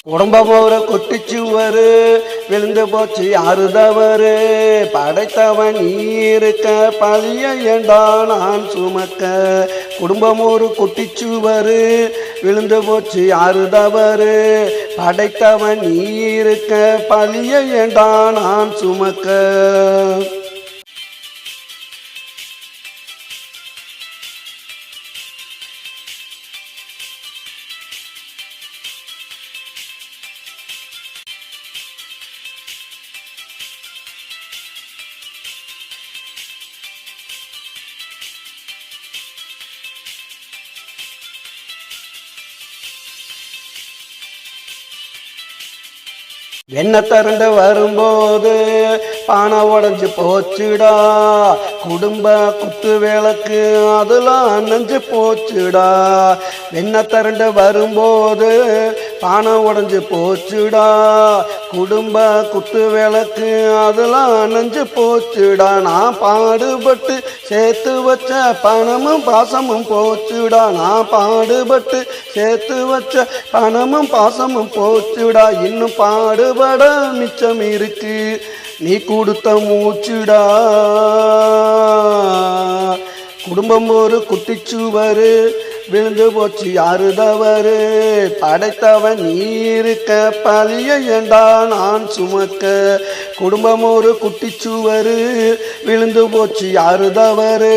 குடும்பம் ஒரு குட்டிச்சுவரு விழுந்து போச்சு யாரு தவறு படைத்தவன் இருக்க பழிய ஏண்டா நான் சுமக்க. குடும்பம் ஒரு குட்டிச்சுவரு விழுந்து போச்சு யாரு தவறு படைத்தவன் இருக்க பழிய ஏண்டா நான் சுமக்க. என்ன திரண்டு வரும்போது பானை உடஞ்சி போச்சுடா, குடும்ப குத்து விளக்கு அதெல்லாம் நெஞ்சு போச்சுடா. என்ன திரண்டு வரும்போது பானை உடஞ்சி போச்சுடா, குடும்ப குத்து விளக்கு அதெல்லாம் நெஞ்சு போச்சுடா. நான் பாடுபட்டு சேர்த்து வச்ச பணமும் பாசமும் போச்சுடா. நான் பாடுபட்டு சேர்த்து வச்ச பணமும் பாசமும் போச்சுடா. இன்னும் பாடுபட மிச்சம் இருக்கு நீ கொடுத்த மூச்சுடா. குடும்பம் ஒரு குட்டிச்சுவரு விழுந்து போச்சு யாரு தவறு படைத்தவன் நீ இருக்க பழிய ஏண்டா நான் சுமக்க. குடும்பம் ஒரு குட்டிச்சுவரு விழுந்து போச்சு யாரு தவறு.